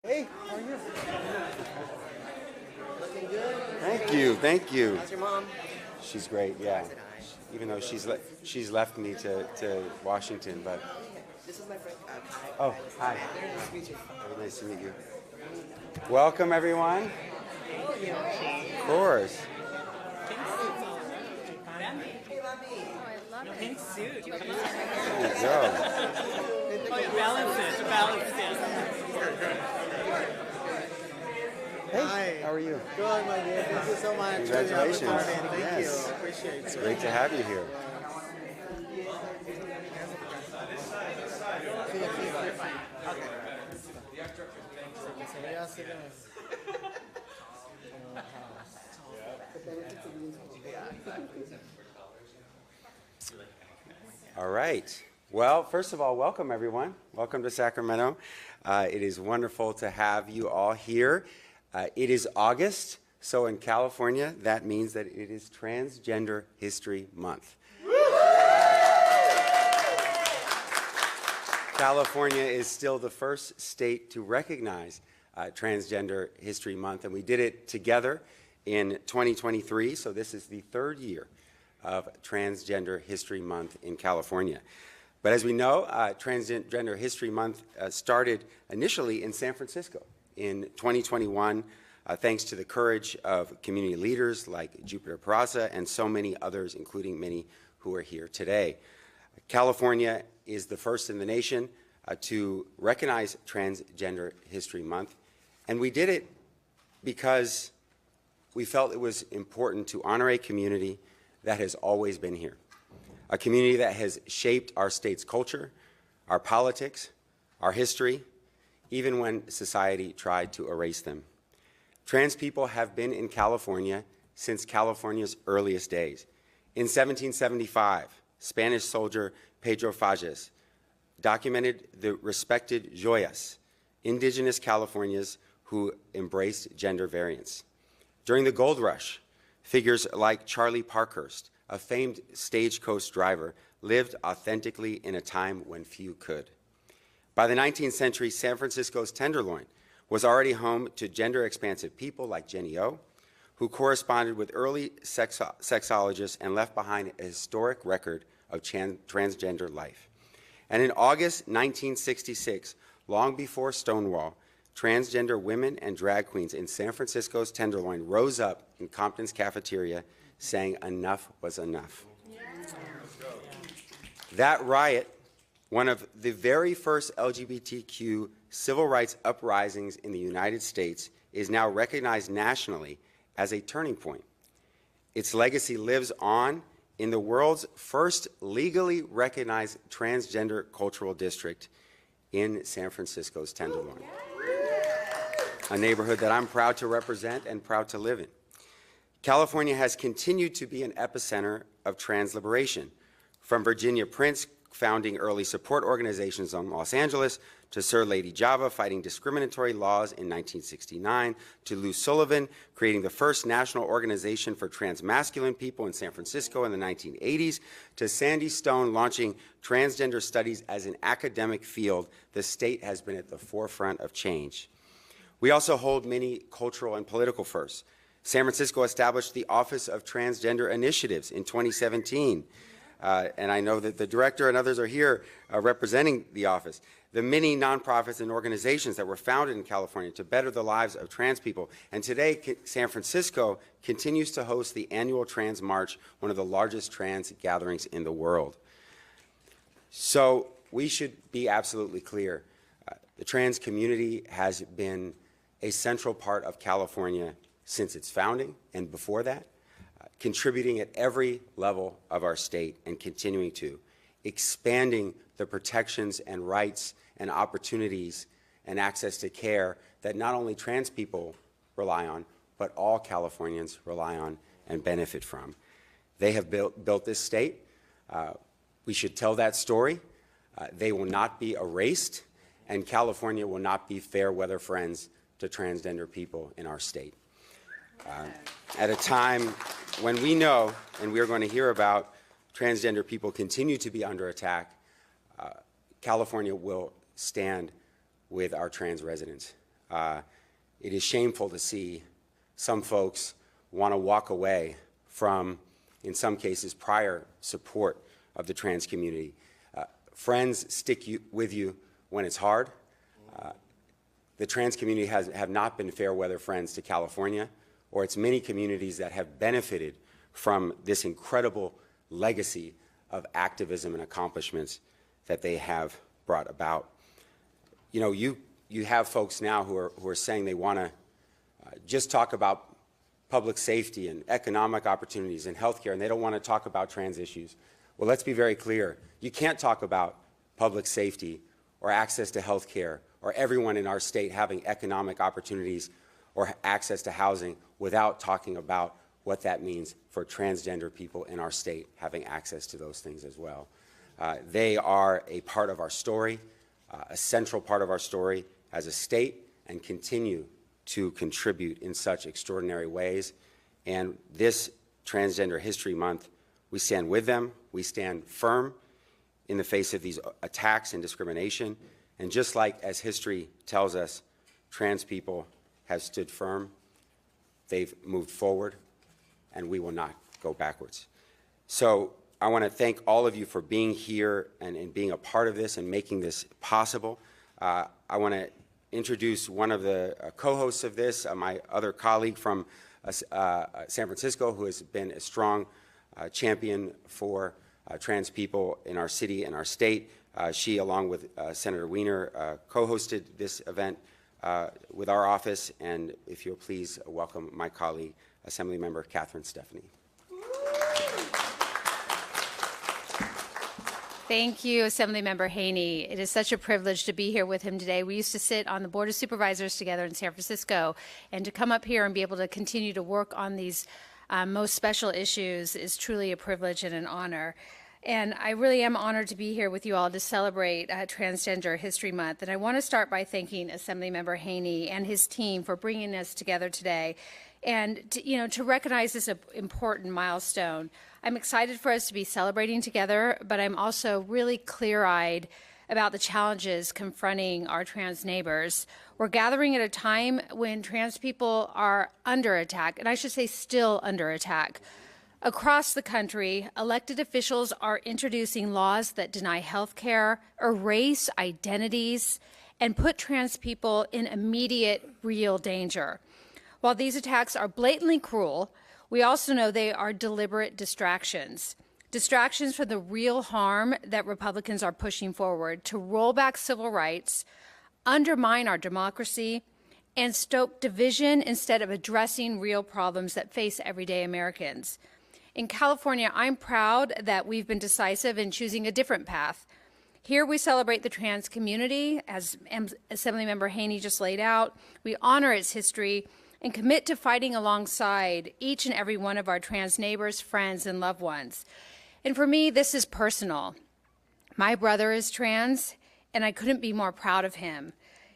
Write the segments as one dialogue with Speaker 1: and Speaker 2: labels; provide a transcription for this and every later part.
Speaker 1: Hey, how are you?
Speaker 2: Looking good.
Speaker 1: Thank you, thank you.
Speaker 2: How's your mom?
Speaker 1: She's great, yeah. Even though she's left me to Washington, but
Speaker 2: This is my friend Kai.
Speaker 1: oh, hi.
Speaker 2: Very nice to meet you.
Speaker 1: Very nice to meet you. Welcome, everyone. Of course.
Speaker 3: Pink suit.
Speaker 1: There you go.
Speaker 3: Oh, you balanced it.
Speaker 1: Hey, how are you?
Speaker 2: Good, my dear. Thank you so much.
Speaker 1: Congratulations.
Speaker 2: Thank
Speaker 1: Yes.
Speaker 2: you. Appreciate it.
Speaker 1: It's great to have you here. All right. Well, first of all, welcome everyone. Welcome to Sacramento. It is wonderful to have you all here. It is August, so in California, that means that it is Transgender History Month. California is still the first state to recognize Transgender History Month, and we did it together in 2023, so this is the third year of Transgender History Month in California. But as we know, Transgender History Month started initially in San Francisco in 2021, thanks to the courage of community leaders like Jupiter Peraza and so many others, including many who are here today. California is the first in the nation to recognize Transgender History Month, and we did it because we felt it was important to honor a community that has always been here, a community that has shaped our state's culture, our politics, our history, even when society tried to erase them. Trans people have been in California since California's earliest days. In 1775, Spanish soldier Pedro Fages documented the respected Joyas, indigenous Californians who embraced gender variance. During the Gold Rush, figures like Charlie Parkhurst, a famed stagecoach driver, lived authentically in a time when few could. By the 19th century, San Francisco's Tenderloin was already home to gender-expansive people like Jenny O, who corresponded with early sexologists and left behind a historic record of transgender life. And in August 1966, long before Stonewall, transgender women and drag queens in San Francisco's Tenderloin rose up in Compton's cafeteria saying enough was enough. Yeah. That riot, one of the very first LGBTQ civil rights uprisings in the United States, is now recognized nationally as a turning point. Its legacy lives on in the world's first legally recognized transgender cultural district in San Francisco's Tenderloin, a neighborhood that I'm proud to represent and proud to live in. California has continued to be an epicenter of trans liberation, from Virginia Prince founding early support organizations in Los Angeles, to Sir Lady Java fighting discriminatory laws in 1969, to Lou Sullivan creating the first national organization for transmasculine people in San Francisco in the 1980s, to Sandy Stone launching transgender studies as an academic field. The state has been at the forefront of change. We also hold many cultural and political firsts. San Francisco established the Office of Transgender Initiatives in 2017. And I know that the director and others are here representing the office. The many nonprofits and organizations that were founded in California to better the lives of trans people. And today, San Francisco continues to host the annual Trans March, one of the largest trans gatherings in the world. So we should be absolutely clear. The trans community has been a central part of California since its founding and before that, contributing at every level of our state and continuing to, expanding the protections and rights and opportunities and access to care that not only trans people rely on, but all Californians rely on and benefit from. They have built this state. We should tell that story. They will not be erased, and California will not be fair weather friends to transgender people in our state. At a time when we know, and we are going to hear about, transgender people continue to be under attack, California will stand with our trans residents. It is shameful to see some folks want to walk away from, in some cases, prior support of the trans community. Friends stick with you when it's hard. The trans community have not been fair weather friends to California or its many communities that have benefited from this incredible legacy of activism and accomplishments that they have brought about. You know, you have folks now who are saying they want to just talk about public safety and economic opportunities and healthcare, and they don't want to talk about trans issues. Well, let's be very clear. You can't talk about public safety or access to healthcare or everyone in our state having economic opportunities or access to housing without talking about what that means for transgender people in our state having access to those things as well. They are a part of our story, a central part of our story as a state, and continue to contribute in such extraordinary ways. And this Transgender History Month, we stand with them, we stand firm in the face of these attacks and discrimination. And just like as history tells us, trans people have stood firm, they've moved forward, and we will not go backwards. So I want to thank all of you for being here and being a part of this and making this possible. I want to introduce one of the co-hosts of this, my other colleague from San Francisco, who has been a strong champion for trans people in our city and our state. She, along with Senator Wiener, co-hosted this event with our office, and if you'll please welcome my colleague, Assemblymember Catherine Stephanie.
Speaker 4: Thank you, Assemblymember Haney. It is such a privilege to be here with him today. We used to sit on the Board of Supervisors together in San Francisco, and to come up here and be able to continue to work on these most special issues is truly a privilege and an honor. And I really am honored to be here with you all to celebrate Transgender History Month. And I want to start by thanking Assemblymember Haney and his team for bringing us together today and to recognize this important milestone. I'm excited for us to be celebrating together, but I'm also really clear-eyed about the challenges confronting our trans neighbors. We're gathering at a time when trans people are under attack, and I should say still under attack. Across the country, elected officials are introducing laws that deny health care, erase identities, and put trans people in immediate, real danger. While these attacks are blatantly cruel, we also know they are deliberate distractions. Distractions from the real harm that Republicans are pushing forward to roll back civil rights, undermine our democracy, and stoke division instead of addressing real problems that face everyday Americans. In California, I'm proud that we've been decisive in choosing a different path. Here we celebrate the trans community, as Assemblymember Haney just laid out. We honor its history and commit to fighting alongside each and every one of our trans neighbors, friends, and loved ones. And for me, this is personal. My brother is trans, and I couldn't be more proud of him.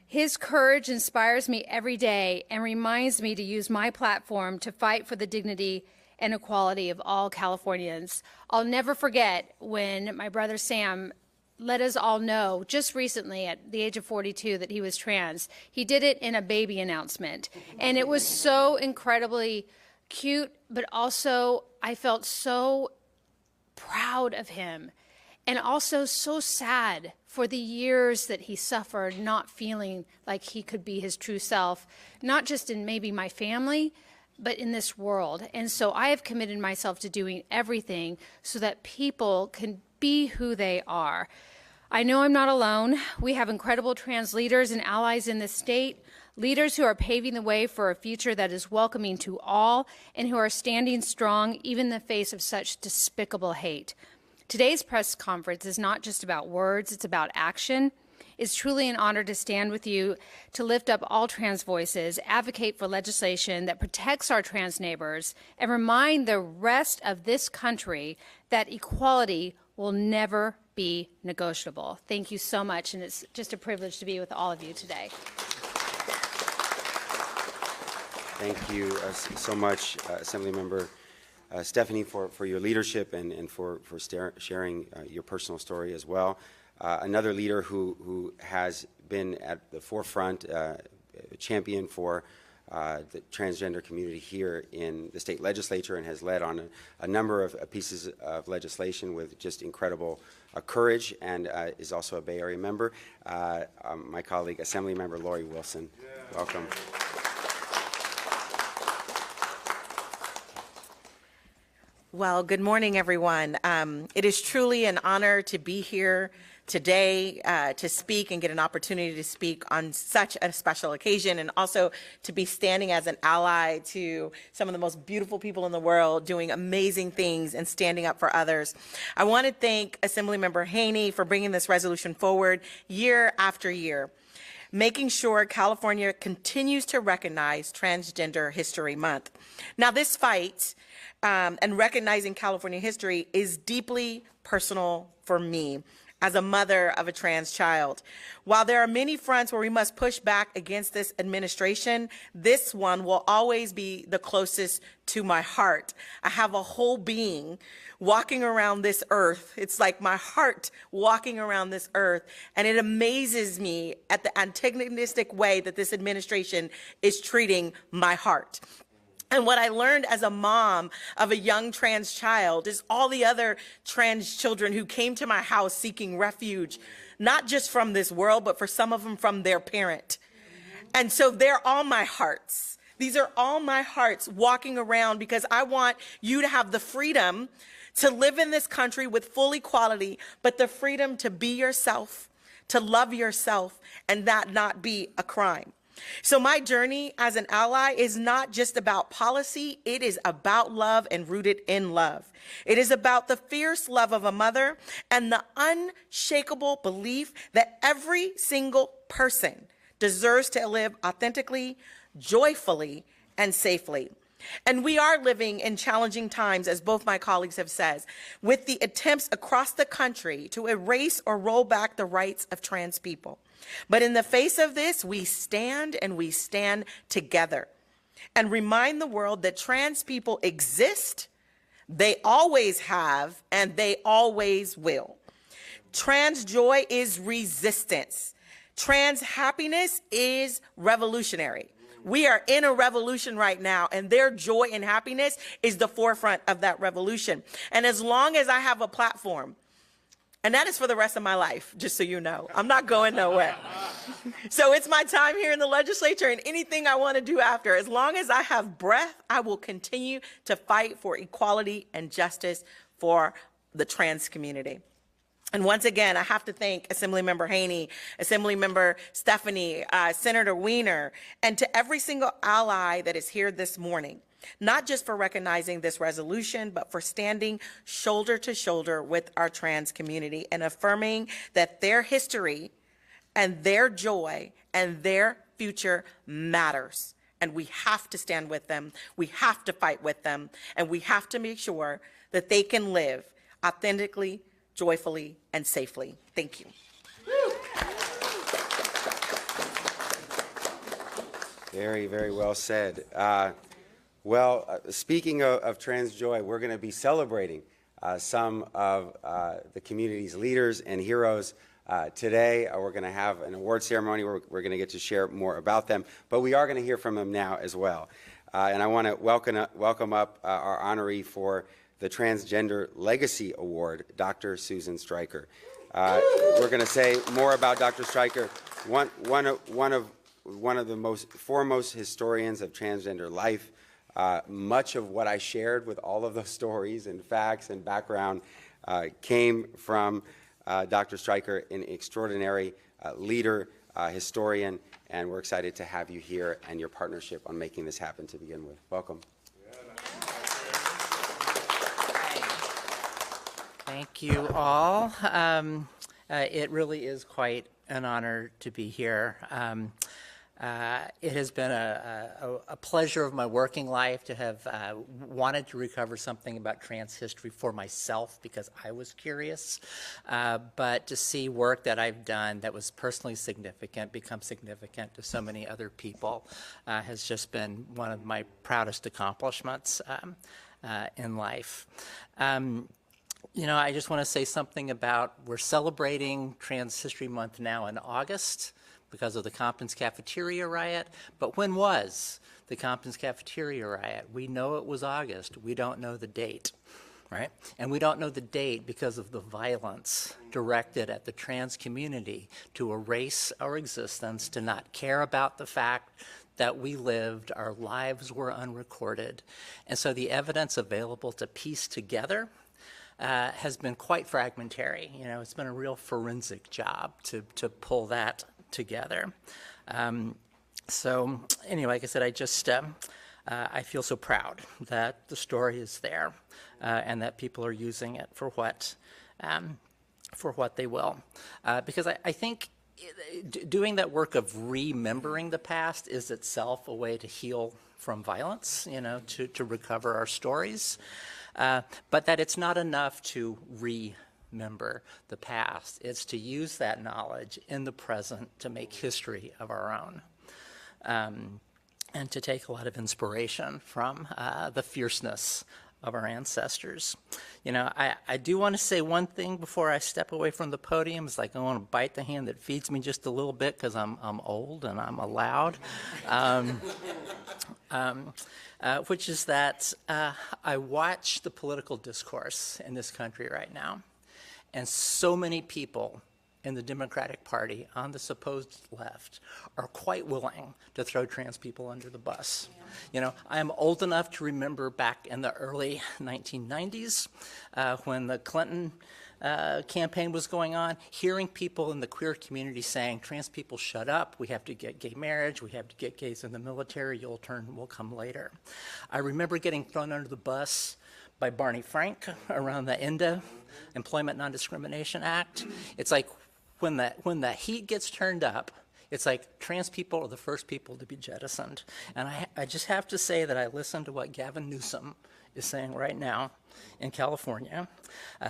Speaker 4: His courage inspires me every day and reminds me to use my platform to fight for the dignity and equality of all Californians. I'll never forget when my brother Sam let us all know just recently at the age of 42 that he was trans. He did it in a baby announcement. And it was so incredibly cute, but also I felt so proud of him and also so sad for the years that he suffered not feeling like he could be his true self, not just in maybe my family, but in this world. And so I have committed myself to doing everything so that people can be who they are. I know I'm not alone. We have incredible trans leaders and allies in the state, leaders who are paving the way for a future that is welcoming to all and who are standing strong even in the face of such despicable hate. Today's press conference is not just about words, it's about action. It's truly an honor to stand with you to lift up all trans voices, advocate for legislation that protects our trans neighbors, and remind the rest of this country that equality will never be negotiable. Thank you so much, and it's just a privilege to be with all of you today.
Speaker 1: Thank you so much, Assemblymember Stephanie, for your leadership and for sharing your personal story as well. Another leader who has been at the forefront, champion for the transgender community here in the state legislature and has led on a number of pieces of legislation with just incredible courage, and is also a Bay Area member. My colleague, Assemblymember Lori Wilson. Yeah. Welcome.
Speaker 2: Well, good morning, everyone. It is truly an honor to be here today to speak and get an opportunity to speak on such a special occasion, and also to be standing as an ally to some of the most beautiful people in the world doing amazing things and standing up for others. I want to thank Assemblymember Haney for bringing this resolution forward year after year, making sure California continues to recognize Transgender History Month. Now, this fight and recognizing California history is deeply personal for me as a mother of a trans child. While there are many fronts where we must push back against this administration, this one will always be the closest to my heart. I have a whole being walking around this earth. It's like my heart walking around this earth, and it amazes me at the antagonistic way that this administration is treating my heart. And what I learned as a mom of a young trans child is all the other trans children who came to my house seeking refuge, not just from this world, but for some of them from their parent. And so they're all my hearts. These are all my hearts walking around, because I want you to have the freedom to live in this country with full equality, but the freedom to be yourself, to love yourself, and that not be a crime. So my journey as an ally is not just about policy, it is about love and rooted in love. It is about the fierce love of a mother and the unshakable belief that every single person deserves to live authentically, joyfully, and safely. And we are living in challenging times, as both my colleagues have said, with the attempts across the country to erase or roll back the rights of trans people. But in the face of this, we stand, and we stand together and remind the world that trans people exist, they always have, and they always will. Trans joy is resistance. Trans happiness is revolutionary. We are in a revolution right now, and their joy and happiness is the forefront of that revolution. And as long as I have a platform, and that is for the rest of my life, just so you know, I'm not going nowhere. So it's my time here in the legislature, and anything I want to do after, as long as I have breath, I will continue to fight for equality and justice for the trans community. And once again, I have to thank Assemblymember Haney, Assemblymember Stephanie, Senator Wiener, and to every single ally that is here this morning, not just for recognizing this resolution, but for standing shoulder to shoulder with our trans community and affirming that their history and their joy and their future matters. And we have to stand with them, we have to fight with them, and we have to make sure that they can live authentically, joyfully, and safely. Thank you.
Speaker 1: Very, very well said. Speaking of trans joy, we're going to be celebrating some of the community's leaders and heroes today. We're going to have an award ceremony where we're going to get to share more about them, but we are going to hear from them now as well. And I want to welcome up our honoree for the Transgender Legacy Award, Dr. Susan Stryker. We're going to say more about Dr. Stryker, one of the most foremost historians of transgender life. Much of what I shared with all of those stories and facts and background came from Dr. Stryker, an extraordinary leader, historian, and we're excited to have you here and your partnership on making this happen to begin with. Welcome.
Speaker 3: Thank you all. It really is quite an honor to be here. It has been a pleasure of my working life to have wanted to recover something about trans history for myself because I was curious, but to see work that I've done that was personally significant become significant to so many other people has just been one of my proudest accomplishments in life. You know, I just want to say something about, we're celebrating Trans History Month now in August, because of the Compton's Cafeteria riot. But when was the Compton's Cafeteria riot? We know it was August. We don't know the date, right? And we don't know the date because of the violence directed at the trans community to erase our existence, to not care about the fact that we lived, our lives were unrecorded. And so the evidence available to piece together has been quite fragmentary. You know, it's been a real forensic job to pull that together. So anyway, like I said, I feel so proud that the story is there and that people are using it for what they will. Because I think doing that work of remembering the past is itself a way to heal from violence, you know, to recover our stories. But that it's not enough to remember the past. It's to use that knowledge in the present to make history of our own. And to take a lot of inspiration from the fierceness of our ancestors. You know, I do want to say one thing before I step away from the podium. It's like I want to bite the hand that feeds me just a little bit because I'm old and I'm allowed. Which is that I watch the political discourse in this country right now, and so many people in the Democratic Party on the supposed left are quite willing to throw trans people under the bus. Yeah. You know, I'm old enough to remember back in the early 1990s when the Clinton campaign was going on, hearing people in the queer community saying, trans people shut up, we have to get gay marriage, we have to get gays in the military, you'll turn, we'll come later. I remember getting thrown under the bus by Barney Frank around the ENDA, Employment Non-Discrimination Act. It's like when the heat gets turned up, it's like trans people are the first people to be jettisoned. And I just have to say that I listened to what Gavin Newsom is saying right now in California,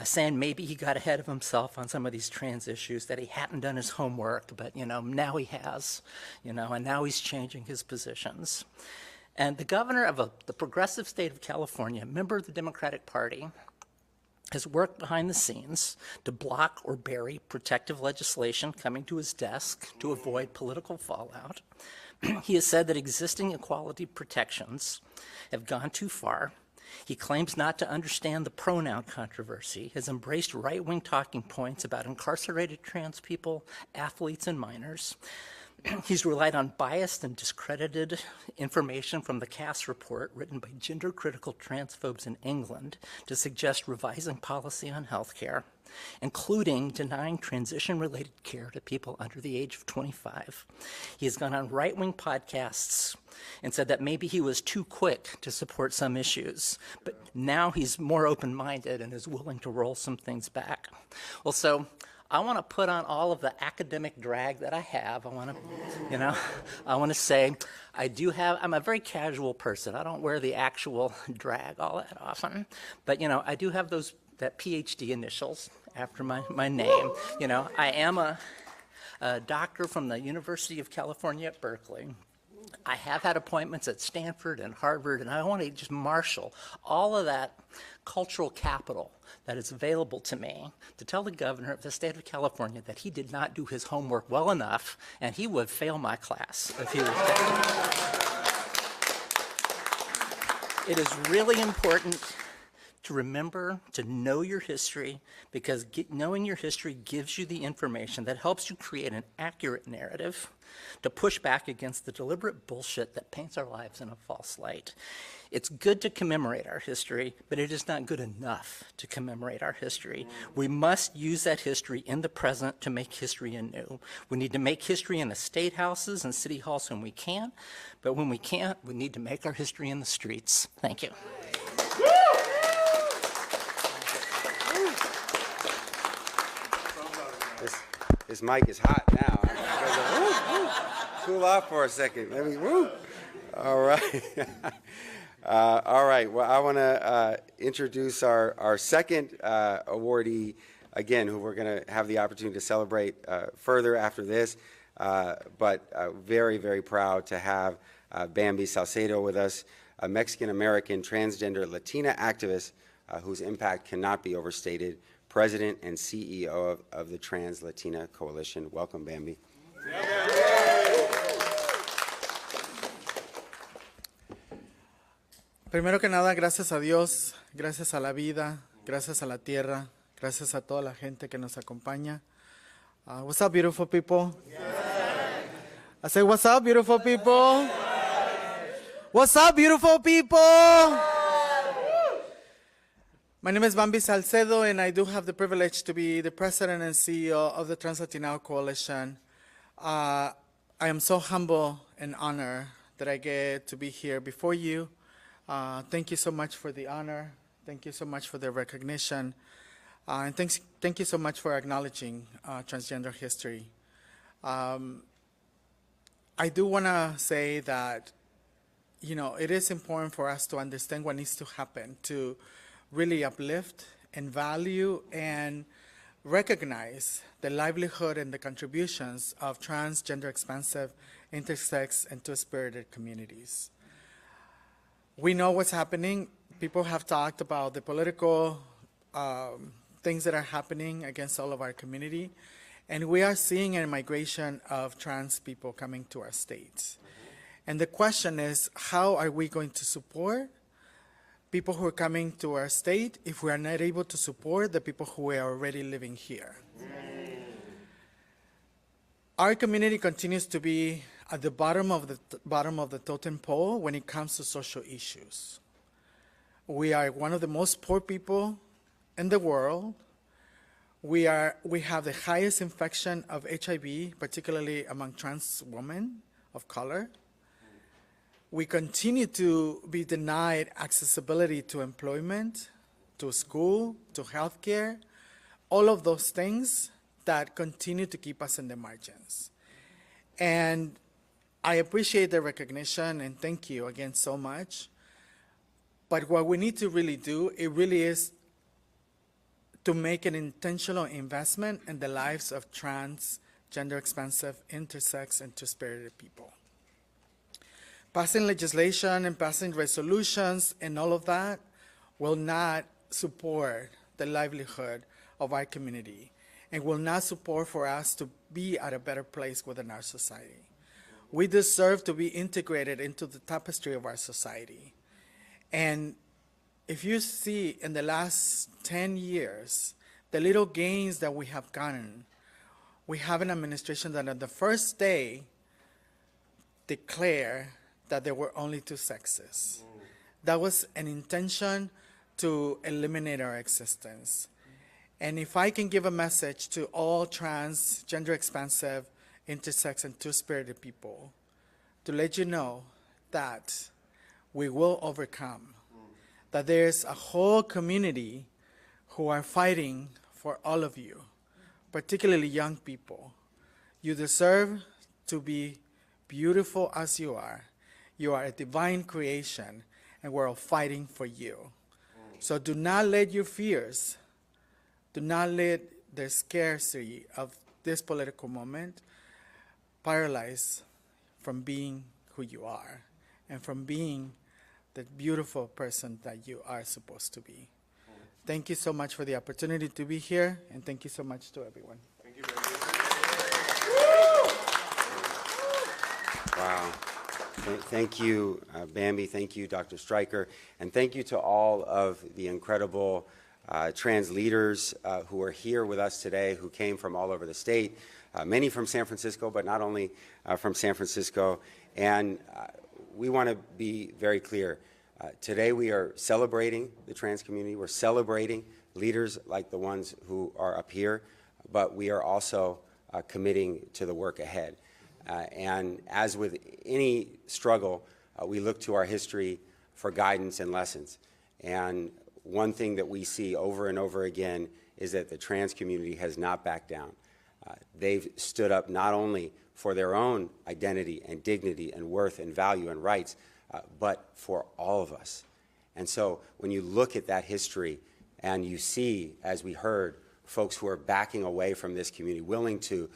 Speaker 3: saying maybe he got ahead of himself on some of these trans issues, that he hadn't done his homework, but, you know, now he has, you know, and now he's changing his positions. And the governor of the progressive state of California, member of the Democratic Party, has worked behind the scenes to block or bury protective legislation coming to his desk to avoid political fallout. He has said that existing equality protections have gone too far. He claims not to understand the pronoun controversy, has embraced right-wing talking points about incarcerated trans people, athletes, and minors. He's relied on biased and discredited information from the Cass report written by gender-critical transphobes in England to suggest revising policy on healthcare, including denying transition-related care to people under the age of 25. He has gone on right-wing podcasts and said that maybe he was too quick to support some issues, but now he's more open-minded and is willing to roll some things back. Well, so I want to put on all of the academic drag that I have. I want to, you know, I want to say I'm a very casual person. I don't wear the actual drag all that often. But, you know, I do have that PhD initials after my name. You know, I am a doctor from the University of California at Berkeley. I have had appointments at Stanford and Harvard, and I want to just marshal all of that cultural capital that is available to me to tell the governor of the state of California that he did not do his homework well enough, and he would fail my class if he was there. It is really important to remember, to know your history, because knowing your history gives you the information that helps you create an accurate narrative to push back against the deliberate bullshit that paints our lives in a false light. It's good to commemorate our history, but it is not good enough to commemorate our history. We must use that history in the present to make history anew. We need to make history in the state houses and city halls when we can, but when we can't, we need to make our history in the streets. Thank you.
Speaker 1: This mic is hot now. Cool off for a second. Let me, woo. All right. All right. Well, I want to introduce our second awardee, again, who we're going to have the opportunity to celebrate further after this. But very, very proud to have Bambi Salcedo with us, a Mexican-American transgender Latina activist whose impact cannot be overstated, President and CEO of the Trans Latina Coalition. Welcome, Bambi. Yeah.
Speaker 5: Primero que nada, gracias a Dios, gracias a la vida, gracias a la tierra, gracias a toda la gente que nos acompaña. What's up, beautiful people? I say, what's up, beautiful people? What's up, beautiful people? My name is Bambi Salcedo, and I do have the privilege to be the president and CEO of the Trans Latino Coalition. I am so humble and honored that I get to be here before you. Thank you so much for the honor. Thank you so much for the recognition. And thank you so much for acknowledging transgender history. I do want to say that, you know, it is important for us to understand what needs to happen to really uplift and value and recognize the livelihood and the contributions of transgender, expansive, intersex, and two-spirited communities. We know what's happening. People have talked about the political things that are happening against all of our community. And we are seeing a migration of trans people coming to our states. And the question is, how are we going to support people who are coming to our state if we are not able to support the people who are already living here? Our community continues to be at the bottom of the totem pole when it comes to social issues. We are one of the most poor people in the world. We have the highest infection of HIV, particularly among trans women of color. We continue to be denied accessibility to employment, to school, to healthcare, all of those things that continue to keep us in the margins. And I appreciate the recognition, and thank you again so much. But what we need to really do, it really is to make an intentional investment in the lives of trans, gender expansive, intersex, and two-spirited people. Passing legislation and passing resolutions and all of that will not support the livelihood of our community and will not support for us to be at a better place within our society. We deserve to be integrated into the tapestry of our society. And if you see in the last 10 years, the little gains that we have gotten, we have an administration that on the first day declared that there were only two sexes. That was an intention to eliminate our existence. And if I can give a message to all trans, gender expansive, intersex, and two-spirited people, to let you know that we will overcome, that there's a whole community who are fighting for all of you, particularly young people. You deserve to be beautiful as you are. You are a divine creation, and we're all fighting for you. So do not let your fears, do not let the scarcity of this political moment paralyze from being who you are and from being the beautiful person that you are supposed to be. Thank you so much for the opportunity to be here, and thank you so much to everyone.
Speaker 1: Thank you very much. Wow. Thank you, Bambi. Thank you, Dr. Stryker. And thank you to all of the incredible trans leaders who are here with us today, who came from all over the state, many from San Francisco, but not only from San Francisco. And we want to be very clear. Today we are celebrating the trans community. We're celebrating leaders like the ones who are up here, but we are also committing to the work ahead. And as with any struggle, we look to our history for guidance and lessons. And one thing that we see over and over again is that the trans community has not backed down. They've stood up not only for their own identity and dignity and worth and value and rights, but for all of us. And so when you look at that history and you see, as we heard, folks who are backing away from this community, willing to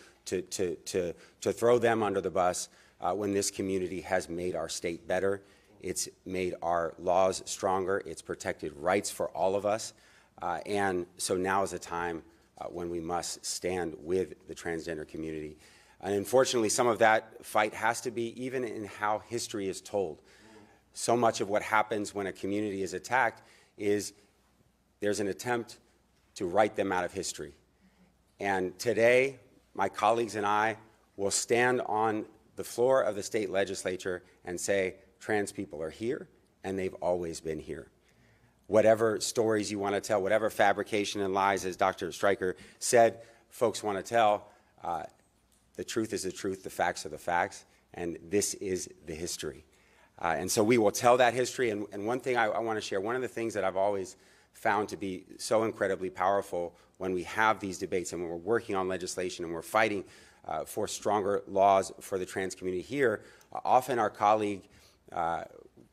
Speaker 1: throw them under the bus when this community has made our state better, it's made our laws stronger, it's protected rights for all of us, and so now is a time when we must stand with the transgender community. And unfortunately, some of that fight has to be even in how history is told. so much of what happens when a community is attacked is there's an attempt to write them out of history. And today, my colleagues and I will stand on the floor of the state legislature and say, trans people are here, and they've always been here. Whatever stories you want to tell, whatever fabrication and lies, as Dr. Stryker said, folks want to tell, the truth is the truth, the facts are the facts, and this is the history. And so we will tell that history, and one thing I want to share, one of the things that I've always found to be so incredibly powerful when we have these debates and when we're working on legislation and we're fighting for stronger laws for the trans community here, often our colleague,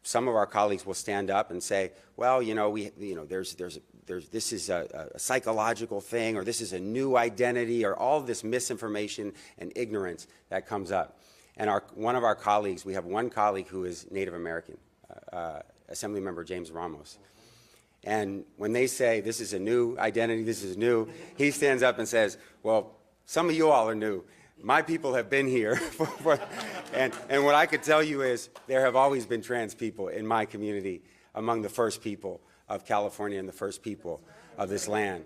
Speaker 1: some of our colleagues will stand up and say, well, this is a psychological thing, or this is a new identity, or all of this misinformation and ignorance that comes up. And one of our colleagues, we have one colleague who is Native American, Assemblymember James Ramos. And when they say this is a new identity, this is new, he stands up and says, well, some of you all are new. My people have been here. And what I could tell you is there have always been trans people in my community, among the first people of California and the first people of this land.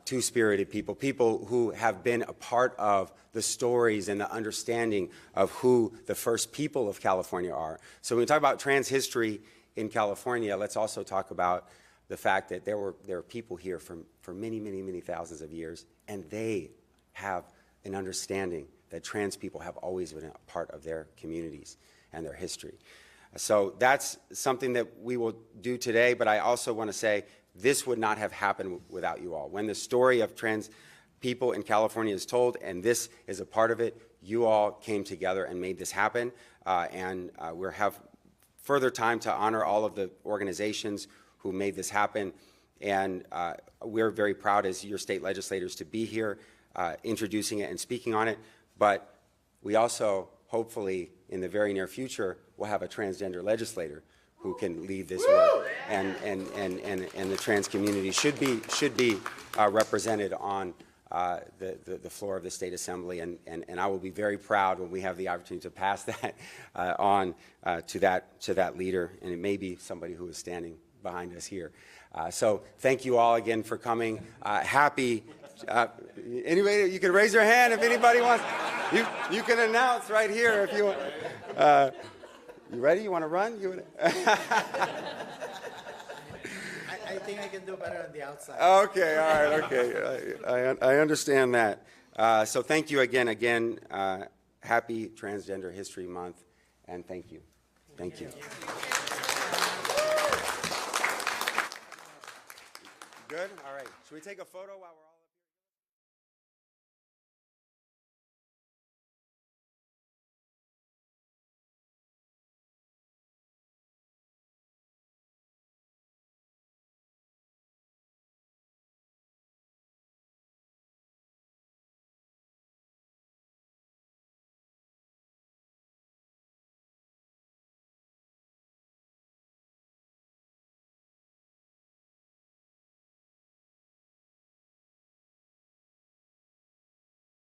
Speaker 1: Two-spirited people, people who have been a part of the stories and the understanding of who the first people of California are. So when we talk about trans history in California, let's also talk about the fact that there are people here for many, many, many thousands of years, and they have an understanding that trans people have always been a part of their communities and their history. So that's something that we will do today, but I also want to say this would not have happened without you all. When the story of trans people in California is told, and this is a part of it, you all came together and made this happen, and we'll have further time to honor all of the organizations who made this happen, and we're very proud as your state legislators to be here introducing it and speaking on it, but we also, hopefully, in the very near future, will have a transgender legislator who can lead this work, and the trans community should be represented on the floor of the State Assembly, and I will be very proud when we have the opportunity to pass that on to that leader, and it may be somebody who is standing behind us here. So thank you all again for coming. Happy. Anybody, you can raise your hand if anybody wants. You can announce right here if you want. You ready? You want to run?
Speaker 5: I think I can do better on the outside.
Speaker 1: Okay, all right, okay. I understand that. So thank you again. Happy Transgender History Month, and thank you. Thank you. Good? All right. Should we take a photo while we're all...